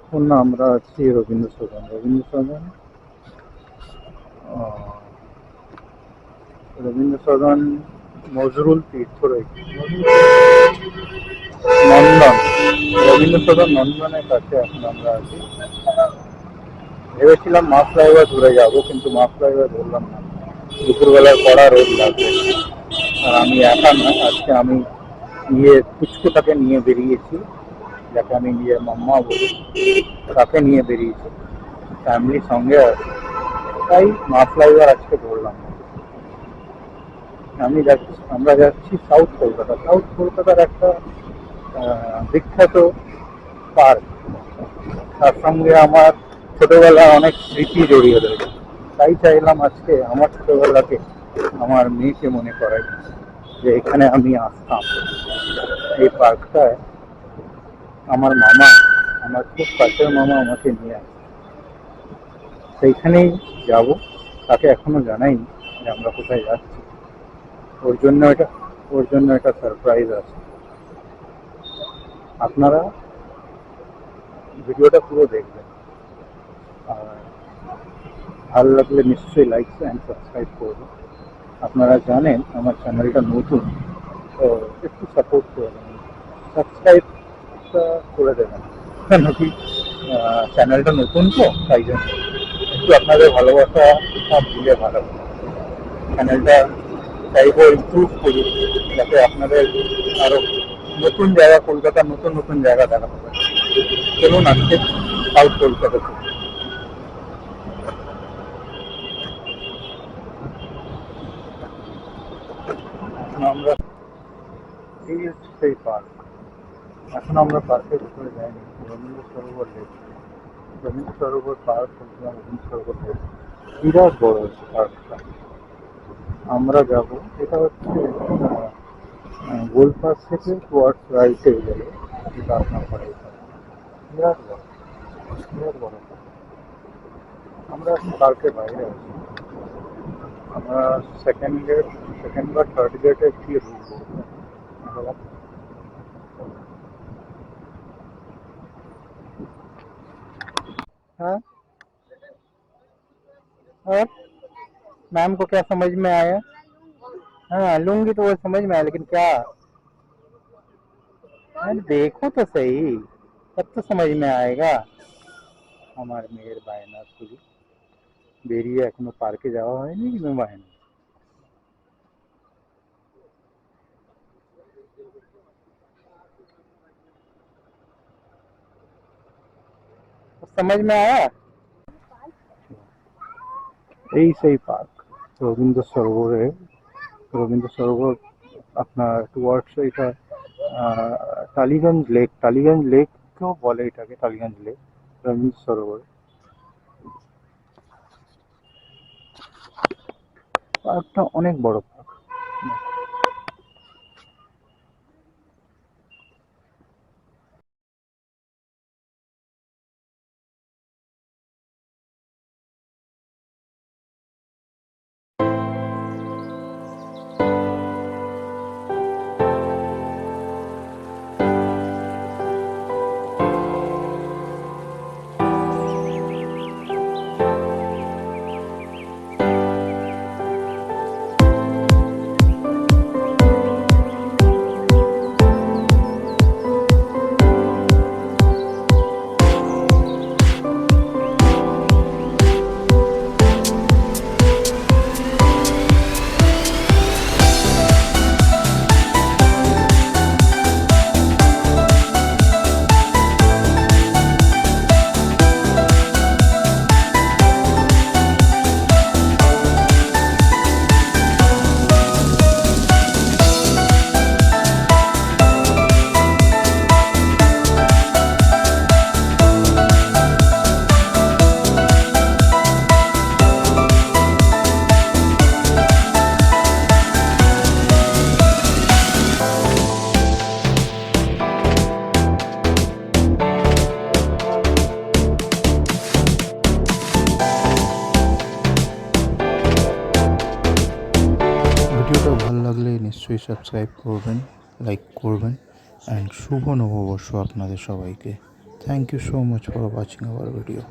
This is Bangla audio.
এখন আমরা আছি রবীন্দ্র সদন। রবীন্দ্র সদন নজরুল তীর্থ রয়েছে নন্দন। রবীন্দ্র সদন নন্দনের কাছে এখন আমরা আছি। ভেবেছিলাম মা ফ্লাইওভার ধরে যাবো, কিন্তু মা ফ্লাইওভার ধরলাম না, দুপুরবেলায় কড়া রোদ লাগবে। আর আমি একা না, আজকে আমি নিজের পুচকুটাকে নিয়ে বেরিয়েছি, যাকে আমি নিজের মাম্মা বলি, তাকে নিয়ে বেরিয়েছি, ফ্যামিলির সঙ্গে আছে। তাই মা ফ্লাইওভার আজকে ধরলাম। আমরা যাচ্ছি সাউথ কলকাতা। সাউথ কলকাতার একটা বিখ্যাত পার্ক, তার সঙ্গে আমার ছোটবেলার অনেক স্মৃতি জড়িয়ে রয়েছে। তাই চাইলাম আজকে আমার ছোটবেলাকে আমার মেয়েকে মনে করাই, যে এখানে আমি আসতাম। এই পার্কটায় আমার মামা, আমার খুব কাছের মামা আমাকে নিয়ে আসে, সেইখানেই যাব। তাকে এখনো জানাইনি যে আমরা কোথায় যাচ্ছি। ওর জন্য এটা ওর জন্য একটা সারপ্রাইজ আছে। আপনারা ভিডিওটা পুরো দেখবেন, আর ভালো লাগলে নিশ্চয়ই লাইক অ্যান্ড সাবস্ক্রাইব করবেন। আপনারা জানেন আমার চ্যানেলটা নতুন, তো একটু সাপোর্ট করে দেবেন, সাবস্ক্রাইবটা করে দেবেন। কেন কি, চ্যানেলটা নতুন তো, তাই জন্য একটু আপনাদের ভালোবাসা সব দিলে ভালো। চ্যানেলটা চাইবো ইমপ্রুভ করি, যাতে আপনাদের আরও নতুন জায়গা, কলকাতার নতুন নতুন জায়গা দেখাতে পারি। চলুন আজকে সাউথ কলকাতা থেকে আমরা, এই হচ্ছে সেই পার্ক। এখন আমরা পার্কের ভিতরে যাইনি, রবীন্দ্র সরোবর লেক, রবীন্দ্র সরোবর পার্ক বলছিলাম, রবীন্দ্র সরোবর লেক বিরাট বড় হচ্ছে পার্কটা। আমরা যাব, এটা হচ্ছে গোলপাস থেকে টুয়ার্ডস রাইটে গেলে এটা আপনার পরে বিরাট বড়, বিরাট বড় park। আমরা এখন পার্কের বাইরে আছি। আমরা সেকেন্ড বা থার্ড গেটে গিয়ে ঢুকবো। हाँ, और मैम को क्या समझ में आया? हाँ लूंगी तो वो समझ में आया, लेकिन क्या, अरे देखो तो सही, तब तो समझ में आएगा। আমার মেয়ের বায়না শুধু, বেরিয়ে এখনো পার্কে যাওয়া হয়নি, কিন্তু বায়না समझ में आया। এই সেই পার্ক রবীন্দ্র সরোবরে, রবীন্দ্র সরোবর আপনার টুয়ার্ডস এটা টালিগঞ্জ লেককেও বলে, এটাকে টালিগঞ্জ লেক, রবীন্দ্র সরোবর পার্কটা অনেক বড় পার্ক। ভিডিওটা ভালো লাগলে নিশ্চয়ই সাবস্ক্রাইব করবেন, লাইক করবেন, অ্যান্ড শুভ নববর্ষ আপনাদের সবাইকে। Thank you so much for watching our video.